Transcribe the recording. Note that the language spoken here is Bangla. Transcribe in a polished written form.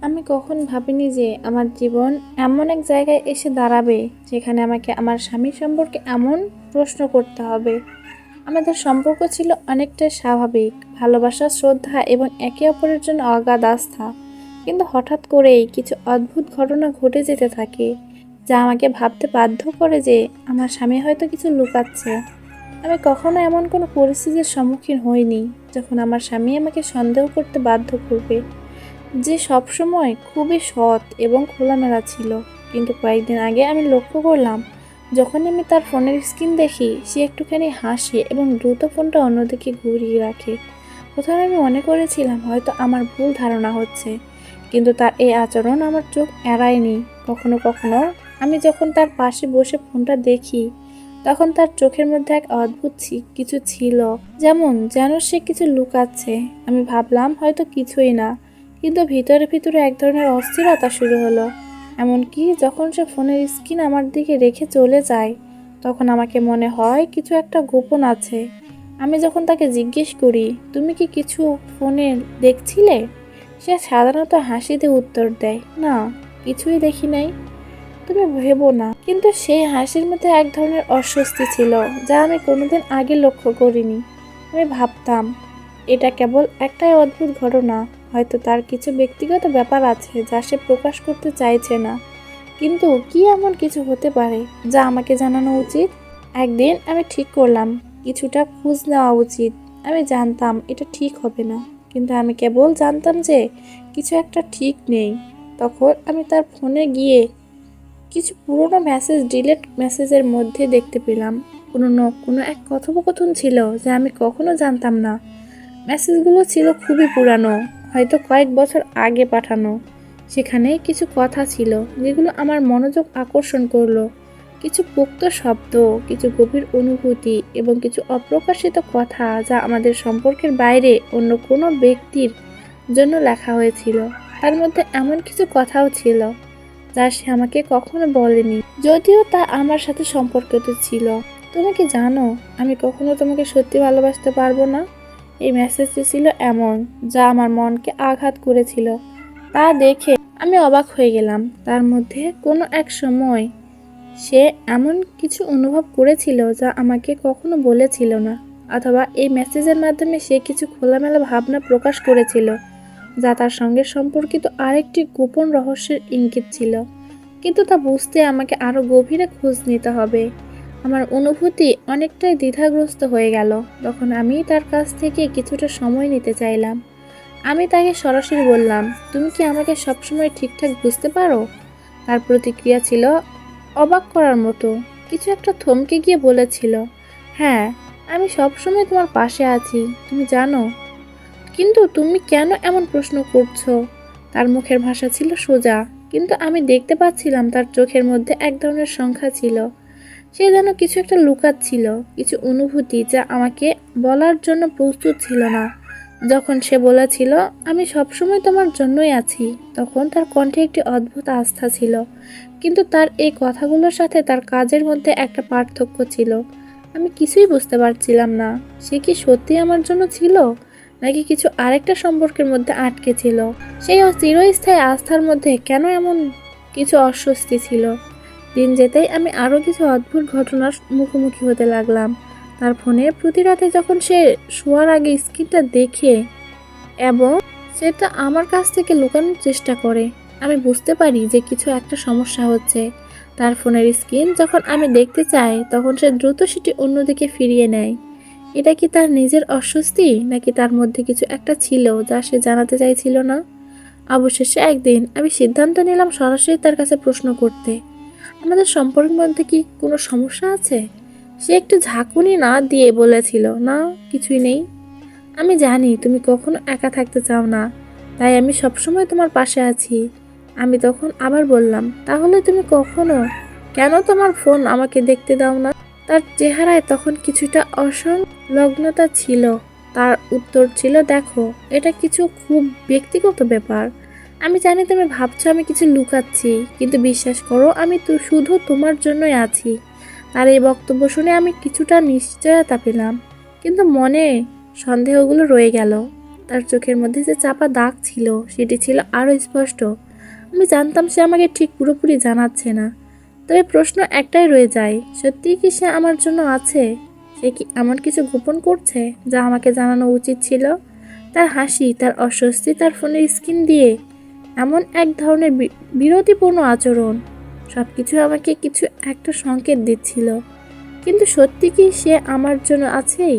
আমি কখন ভাবিনি যে আমার জীবন এমন এক জায়গায় এসে দাঁড়াবে যেখানে আমাকে আমার স্বামী সম্পর্কে এমন প্রশ্ন করতে হবে। আমাদের সম্পর্ক ছিল অনেকটা স্বাভাবিক, ভালোবাসা, শ্রদ্ধা এবং একে অপরের জন্য অগাধ আস্থা। কিন্তু হঠাৎ করেই কিছু অদ্ভুত ঘটনা ঘটে যেতে থাকে, যা আমাকে ভাবতে বাধ্য করে যে আমার স্বামী হয়তো কিছু লুকাচ্ছে। আমি কখনো এমন কোনো পরিস্থিতির সম্মুখীন হইনি যখন আমার স্বামী আমাকে সন্দেহ করতে বাধ্য করবে, যে সবসময় খুবই সৎ এবং খোলামেলা ছিল। কিন্তু কয়েকদিন আগে আমি লক্ষ্য করলাম, যখন আমি তার ফোনের স্ক্রিন দেখি, সে একটুখানি হাসে এবং দ্রুত ফোনটা অন্যদিকে ঘুরিয়ে রাখে। প্রথমে আমি মনে করেছিলাম হয়তো আমার ভুল ধারণা হচ্ছে, কিন্তু তার এই আচরণ আমার চোখ এড়ায়নি। কখনো কখনো আমি যখন তার পাশে বসে ফোনটা দেখি, তখন তার চোখের মধ্যে এক অদ্ভুত কিছু ছিল, যেন সে কিছু লুকাচ্ছে। আমি ভাবলাম হয়তো কিছুই না, কিন্তু ভিতরে ভিতরে এক ধরনের অস্থিরতা শুরু হলো। এমনকি যখন সে ফোনের স্ক্রিন আমার দিকে রেখে চলে যায়, তখন আমাকে মনে হয় কিছু একটা গোপন আছে। আমি যখন তাকে জিজ্ঞেস করি, তুমি কি কিছু ফোনে দেখছিলে, সে সাধারণত হাসি দিয়ে উত্তর দেয়, না, কিছুই দেখি নাই, তুমি ভেবো না। কিন্তু সেই হাসির মধ্যে এক ধরনের অস্বস্তি ছিল, যা আমি কোনোদিন আগে লক্ষ্য করিনি। আমি ভাবতাম এটা কেবল একটাই অদ্ভুত ঘটনা, হয়তো তার কিছু ব্যক্তিগত ব্যাপার আছে যা সে প্রকাশ করতে চাইছে না। কিন্তু কি এমন কিছু হতে পারে যা আমাকে জানানো উচিত? একদিন আমি ঠিক করলাম কিছুটা খোঁজ নেওয়া উচিত। আমি জানতাম এটা ঠিক হবে না, কিন্তু আমি কেবল জানতাম যে কিছু একটা ঠিক নেই। তখন আমি তার ফোনে গিয়ে কিছু পুরোনো ডিলেট মেসেজের মধ্যে দেখতে পেলাম কোনো এক কথোপকথন ছিল যা আমি কখনো জানতাম না। মেসেজগুলো ছিল খুবই পুরানো, হয়তো কয়েক বছর আগে পাঠানো। সেখানে কিছু কথা ছিল যেগুলো আমার মনোযোগ আকর্ষণ করলো। কিছু পোক্ত শব্দ, কিছু গভীর অনুভূতি এবং কিছু অপ্রকাশিত কথা যা আমাদের সম্পর্কের বাইরে অন্য কোনো ব্যক্তির জন্য লেখা হয়েছিল। তার মধ্যে এমন কিছু কথাও ছিল যা সে আমাকে কখনো বলেনি, যদিও তা আমার সাথে সম্পর্কিত ছিল। তুমি কি জানো, আমি কখনো তোমাকে সত্যি ভালোবাসতে পারবো না। এই মেসেজটি ছিল এমন, যা আমার মনকে আঘাত করেছিল। তা দেখে আমি অবাক হয়ে গেলাম। তার মধ্যে কোনো এক সময় সে এমন কিছু অনুভব করেছিল যা আমাকে কখনো বলেছিল না, অথবা এই মেসেজের মাধ্যমে সে কিছু খোলামেলা ভাবনা প্রকাশ করেছিল যা তার সঙ্গে সম্পর্কিত আরেকটি গোপন রহস্যের ইঙ্গিত ছিল। কিন্তু তা বুঝতে আমাকে আরো গভীরে খোঁজ নিতে হবে। আমার অনুভূতি অনেকটাই দ্বিধাগ্রস্ত হয়ে গেল। তখন আমি তার কাছ থেকে কিছুটা সময় নিতে চাইলাম। আমি তাকে সরাসরি বললাম, তুমি কি আমাকে সবসময় ঠিকঠাক বুঝতে পারো? তার প্রতিক্রিয়া ছিল অবাক করার মতো। কিছু একটা থমকে গিয়ে বলেছিল, হ্যাঁ, আমি সবসময় তোমার পাশে আছি, তুমি জানো। কিন্তু তুমি কেন এমন প্রশ্ন করছো? তার মুখের ভাষা ছিল সোজা, কিন্তু আমি দেখতে পাচ্ছিলাম তার চোখের মধ্যে এক ধরনের সংখ্যা ছিল। সে যেন কিছু একটা লুকাচ্ছিল, কিছু অনুভূতি যা আমাকে বলার জন্য প্রস্তুত ছিল না। যখন সে বলেছিল, আমি সবসময় তোমার জন্যই আছি, তখন তার কণ্ঠে একটি অদ্ভুত আস্থা ছিল। কিন্তু তার এই কথাগুলোর সাথে তার কাজের মধ্যে একটা পার্থক্য ছিল। আমি কিছুই বুঝতে পারছিলাম না। সে কি সত্যি আমার জন্য ছিল, নাকি কিছু আরেকটা সম্পর্কের মধ্যে আটকে ছিল? সেই চিরস্থায়ী আস্থার মধ্যে কেন এমন কিছু অস্বস্তি ছিল? দিন যেতেই আমি আরও কিছু অদ্ভুত ঘটনার মুখোমুখি হতে লাগলাম। তার ফোনে প্রতি রাতে যখন সে শোয়ার আগে স্ক্রিনটা দেখে এবং সেটা আমার কাছ থেকে লুকানোর চেষ্টা করে, আমি বুঝতে পারি যে কিছু একটা সমস্যা হচ্ছে। তার ফোনের স্ক্রিন যখন আমি দেখতে চাই, তখন সে দ্রুত সেটি অন্যদিকে ফিরিয়ে নেয়। এটা কি তার নিজের অস্বস্তি, নাকি তার মধ্যে কিছু একটা ছিল যা সে জানাতে চাইছিল না? অবশেষে একদিন আমি সিদ্ধান্ত নিলাম সরাসরি তার কাছে প্রশ্ন করতে, আমাদের সম্পর্কের মধ্যে কি কোনো সমস্যা আছে? সে একটু ঝাঁকুনি না দিয়ে বলেছিল, না, কিছুই নেই। আমি জানি তুমি কখনো একা থাকতে চাও না, তাই আমি সবসময় তোমার পাশে আছি। আমি তখন আবার বললাম, তাহলে তুমি কেন তোমার ফোন আমাকে দেখতে দাও না? তার চেহারায় তখন কিছুটা অসংলগ্নতা ছিল। তার উত্তর ছিল, দেখো, এটা কিছু খুব ব্যক্তিগত ব্যাপার। আমি জানি তুমি ভাবছো আমি কিছু লুকাচ্ছি, কিন্তু বিশ্বাস করো, আমি তো শুধু তোমার জন্যই আছি। তার এই বক্তব্য শুনে আমি কিছুটা নিশ্চয়তা পেলাম, কিন্তু মনে সন্দেহগুলো রয়ে গেল। তার চোখের মধ্যে যে চাপা দাগ ছিল সেটি ছিল আরও স্পষ্ট। আমি জানতাম সে আমাকে ঠিক পুরোপুরি জানাচ্ছে না, তবে প্রশ্ন একটাই রয়ে যায়, সত্যিই কি সে আমার জন্য আছে? সে কি এমন কিছু গোপন করছে যা আমাকে জানানো উচিত ছিল? তার হাসি, তার অস্বস্তি, তার ফোনের স্ক্রিন দিয়ে এমন এক ধরনের বিরতিপূর্ণ আচরণ, সব কিছু আমাকে কিছু একটা সংকেত দিচ্ছিল। কিন্তু সত্যি কি সে আমার জন্য আছেই?